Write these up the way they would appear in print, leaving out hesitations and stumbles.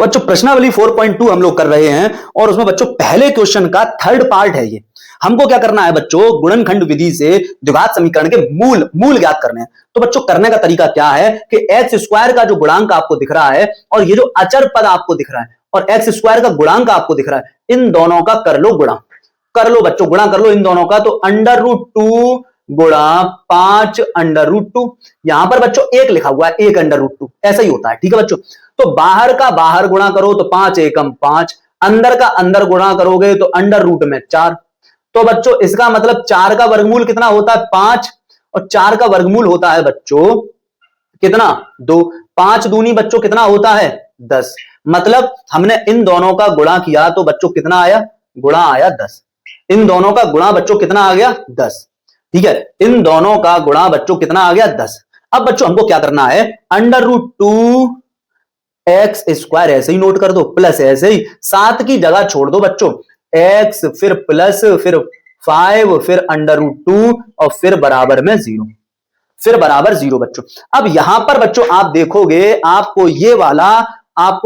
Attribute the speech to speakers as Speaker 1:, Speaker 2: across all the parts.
Speaker 1: बच्चों प्रश्नावली 4.2 हम लोग कर रहे हैं और उसमें बच्चों पहले क्वेश्चन का थर्ड पार्ट है ये। हमको क्या करना है बच्चों, गुणनखंड विधि से द्विघात समीकरण के मूल ज्ञात करने हैं। तो बच्चों करने का तरीका क्या है कि एक्स स्क्वायर का जो गुणांक आपको दिख रहा है और ये जो अचर पद आपको दिख रहा है और एक्स स्क्वायर का गुणांक आपको दिख रहा है, इन दोनों का कर लो गुणा। कर लो बच्चों गुणा कर लो इन दोनों का। तो अंडर रूट 2 गुणा 5 अंडर रूट 2, यहां पर बच्चों एक लिखा हुआ है, एक अंडर रूट 2, ऐसा ही होता है। ठीक है बच्चों, तो बाहर का बाहर गुणा करो तो 5 एकम 5, अंदर का अंदर गुणा करोगे तो अंडर रूट में 4। तो बच्चों इसका मतलब 4 का वर्गमूल कितना होता है 5, और 4 का वर्गमूल होता है बच्चों कितना 2। 5 दूनी बच्चों कितना होता है 10। मतलब हमने इन दोनों का गुणा किया तो बच्चों कितना आया, गुणा आया 10। इन दोनों का गुणा बच्चों कितना आ गया 10। ठीक है, इन दोनों का गुणा बच्चों कितना आ गया 10। अब बच्चों हमको क्या करना है, अंडर रूट 2 एक्स स्क्वायर ऐसे ही नोट कर दो, प्लस ऐसे ही 7 की जगह छोड़ दो बच्चों, एक्स फिर प्लस फिर 5 फिर अंडर रूट 2 और फिर बराबर में 0, फिर बराबर 0 बच्चों। अब यहां पर बच्चों आप देखोगे आपको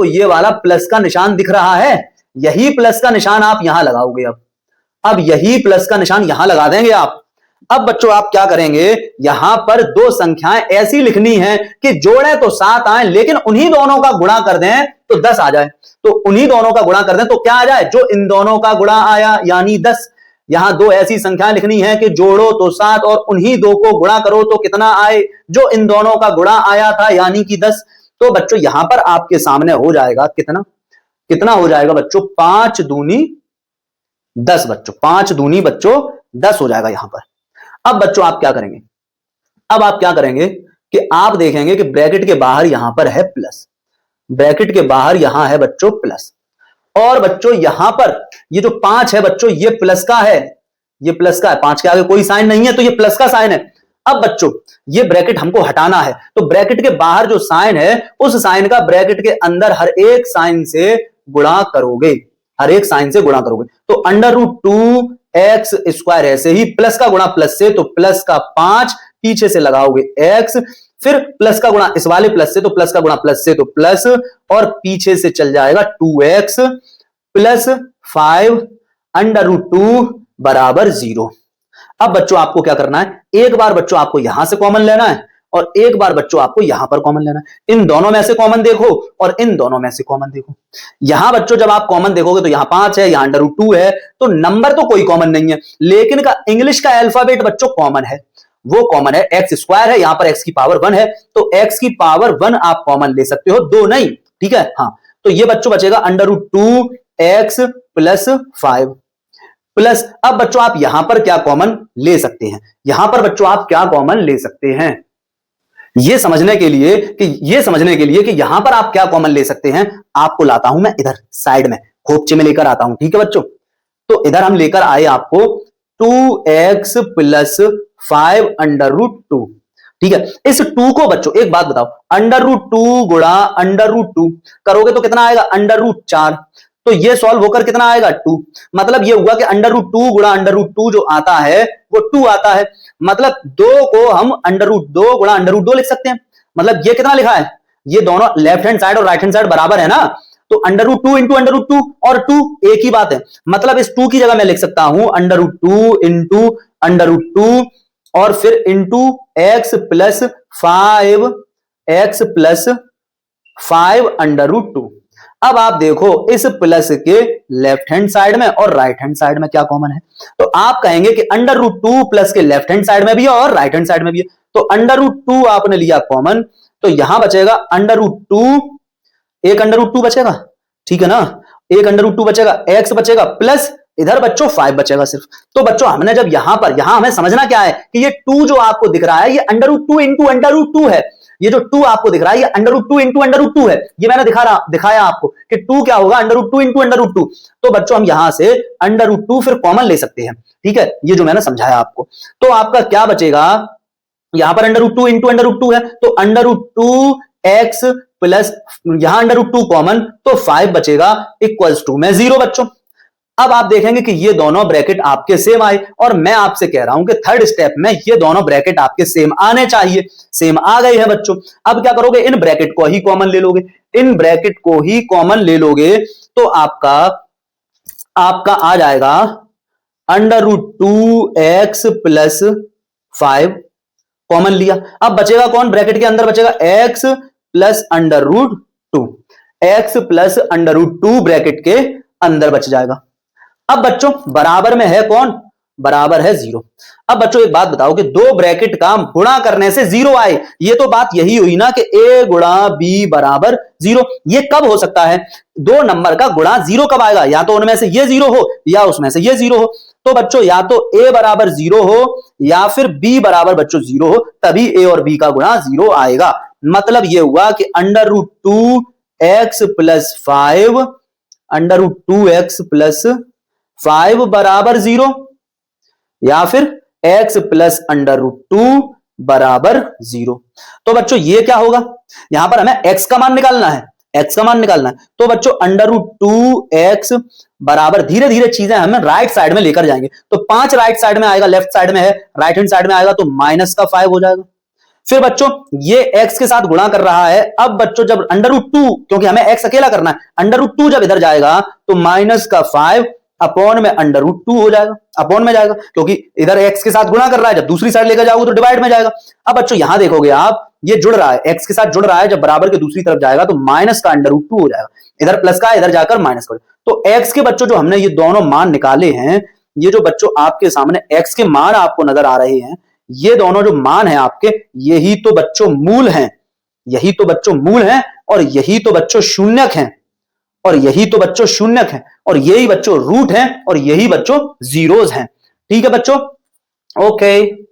Speaker 1: ये वाला प्लस का निशान दिख रहा है, यही प्लस का निशान आप यहां लगाओगे। अब यही प्लस का निशान यहां लगा देंगे आप। अब बच्चों आप क्या करेंगे, यहां पर दो संख्याएं ऐसी लिखनी है कि जोड़े तो 7 आए लेकिन उन्हीं दोनों का गुणा कर दें तो 10 आ जाए। तो उन्हीं दोनों का गुणा कर दें तो क्या आ जाए, जो इन दोनों का गुणा आया यानी 10। यहां दो ऐसी संख्याएं लिखनी है कि जोड़ो तो 7 और उन्हीं दो को गुणा करो तो कितना आए, जो इन दोनों का गुणा आया था यानी कि 10। तो बच्चों यहां पर आपके सामने हो जाएगा कितना हो जाएगा बच्चों, 5 दूनी 10 बच्चों, 5 दूनी बच्चों 10 हो जाएगा यहां पर। अब बच्चों आप क्या करेंगे, अब आप क्या करेंगे कि आप देखेंगे कि ब्रैकेट के बाहर यहां पर है प्लस, ब्रैकेट के बाहर यहां है बच्चों प्लस, और बच्चों यहां पर ये जो 5 है बच्चों ये प्लस का है, ये प्लस का है, 5 के आगे कोई साइन नहीं है तो ये प्लस का साइन है। अब बच्चों ये ब्रैकेट हमको हटाना है तो ब्रैकेट के बाहर जो साइन है उस साइन का ब्रैकेट के अंदर हर एक साइन से गुणा करोगे, हर एक साइन से गुणा करोगे। तो अंडर रूट 2 एक्स स्क्वायर ऐसे ही प्लस का गुणा प्लस से तो प्लस का 5, पीछे से लगाओगे एक्स, फिर प्लस का गुणा इस वाले प्लस से तो प्लस का गुणा प्लस से तो प्लस, और पीछे से चल जाएगा 2x प्लस 5 अंडर रूट 2 बराबर 0। अब बच्चों आपको क्या करना है, एक बार बच्चों आपको यहां से कॉमन लेना है और एक बार बच्चों आपको यहां पर कॉमन लेना है। इन दोनों में से कॉमन देखो और इन दोनों में से कॉमन देखो। यहां बच्चों जब आप कॉमन देखोगे तो यहां 5 है, यहां अंडर रूट 2 है, तो नंबर तो कोई कॉमन नहीं है, लेकिन का इंग्लिश का अल्फाबेट बच्चों कॉमन है, वो कॉमन है, एक्स स्क्वायर है, यहां पर एक्स की पावर 1 है तो एक्स की पावर 1 आप कॉमन ले सकते हो, 2 नहीं। ठीक है, हाँ, तो ये बच्चों बचेगा under root 2 x plus 5 plus, अब बच्चों आप यहां पर क्या कॉमन ले सकते हैं, यहां पर बच्चों आप क्या कॉमन ले सकते हैं, ये समझने के लिए कि यहां पर आप क्या कॉमन ले सकते हैं, आपको लाता हूं मैं इधर साइड में खोपचे में लेकर आता हूं। ठीक है बच्चों, तो इधर हम लेकर आए आपको 2x प्लस 5 अंडर रूट 2। ठीक है, इस 2 को बच्चों एक बात बताओ, अंडर रूट 2 गुणा अंडर रूट 2 करोगे तो कितना आएगा अंडर रूट 4, तो ये सॉल्व होकर कितना आएगा 2। मतलब ये हुआ कि अंडर रूट 2 गुणा अंडर रूट 2 जो आता है वो 2 आता है, मतलब 2 को हम अंडर रूट 2 गुणा अंडर रूट 2 लिख सकते हैं। मतलब ये कितना लिखा है, ये दोनों लेफ्ट हैंड साइड और राइट हैंड साइड बराबर है ना, तो under root 2 into under root 2 और 2 एक ही बात है। मतलब इस 2 की जगह मैं लिख सकता हूं under root 2 into under root 2 और फिर into x plus 5 under root 2। अब आप देखो इस प्लस के लेफ्ट हैंड साइड में और राइट हैंड साइड में क्या कॉमन है, तो आप कहेंगे कि अंडर रूट 2 प्लस के लेफ्ट हैंड साइड में भी है और राइट हैंड साइड में भी है, तो अंडर रूट 2 आपने लिया कॉमन, तो यहां बचेगा अंडर रूट 2, एक अंडर रूट 2 बचेगा, ठीक है ना, एक अंडर रूट 2 बचेगा, एक्स बचेगा प्लस इधर बच्चों 5 बचेगा सिर्फ। तो बच्चों हमने जब यहां हमें समझना क्या है कि ये 2 जो आपको दिख रहा है ये under root 2 into under root 2 है, ये जो 2 आपको दिख रहा है ये under root 2 into under root 2 है, ये मैंने दिखाया आपको कि 2 क्या होगा under root 2 into under root 2। तो बच्चों हम यहां से अंडर रूट 2 फिर कॉमन ले सकते हैं। ठीक है, ये जो मैंने समझाया आपको, तो आपका क्या बचेगा, यहां पर under root 2 into under root 2 है तो अंडर रूट 2 एक्स प्लस यहां अंडर रूट 2 कॉमन तो 5 बचेगा इक्वल्स टू में 0 बच्चों। अब आप देखेंगे कि ये दोनों ब्रैकेट आपके सेम आए, और मैं आपसे कह रहा हूं कि थर्ड स्टेप में ये दोनों ब्रैकेट आपके सेम आने चाहिए। सेम आ गए हैं बच्चों। अब क्या करोगे, इन ब्रैकेट को ही कॉमन ले लोगे। इन ब्रैकेट को ही कॉमन ले लोगे तो आपका आ जाएगा √2x प्लस 5 कॉमन लिया। अब बचेगा कौन, ब्रैकेट के अंदर बचेगा x plus √2, x plus √2 bracket के अंदर बच जाएगा। अब बच्चों बराबर में है कौन, बराबर है 0। अब बच्चों एक बात बताओ कि दो ब्रैकेट का गुणा करने से 0 आए, ये तो बात यही हुई ना कि a गुणा b बराबर 0। ये कब हो सकता है, दो नंबर का गुणा 0 कब आएगा, या तो उनमें से ये 0 हो या उसमें से ये 0 हो। तो बच्चों या तो a बराबर 0 हो या फिर b बराबर बच्चों 0 हो, तभी a और b का गुणा 0 आएगा। मतलब ये हुआ कि √2x प्लस 5, √2x प्लस 5 बराबर 0, या फिर x प्लस √2 बराबर 0। तो बच्चों ये क्या होगा, यहां पर हमें x का मान निकालना है, x का मान निकालना है। तो बच्चों √2x बराबर, धीरे धीरे चीजें हमें राइट साइड में लेकर जाएंगे। तो 5 राइट साइड में आएगा, लेफ्ट साइड में है, राइट हैंड साइड में आएगा तो -5 हो जाएगा। फिर बच्चों ये x के साथ गुणा कर रहा है। अब बच्चों जब √2, क्योंकि हमें x अकेला करना है, √2 जब इधर जाएगा तो -5 अपॉन में √2 हो जाएगा, अपॉन में जाएगा, क्योंकि इधर x के साथ गुणा कर रहा है, जब दूसरी साइड लेकर जाओगे तो डिवाइड में जाएगा। अब बच्चों यहां देखोगे आप, ये जुड़ रहा है, x के साथ जुड़ रहा है, जब बराबर के दूसरी तरफ जाएगा तो माइनस का √2 हो जाएगा, इधर प्लस का इधर जाकर माइनस का। तो x के बच्चों जो हमने ये दोनों मान निकाले हैं, ये जो बच्चों आपके सामने x के मान आपको नजर आ रहे हैं, ये दोनों जो मान है आपके, यही तो बच्चों मूल हैं, यही तो बच्चों मूल हैं, और यही तो बच्चों शून्यक हैं, और यही तो बच्चों शून्यक हैं, और यही बच्चों रूट हैं, और यही बच्चों जीरोज हैं। ठीक है बच्चों, ओके।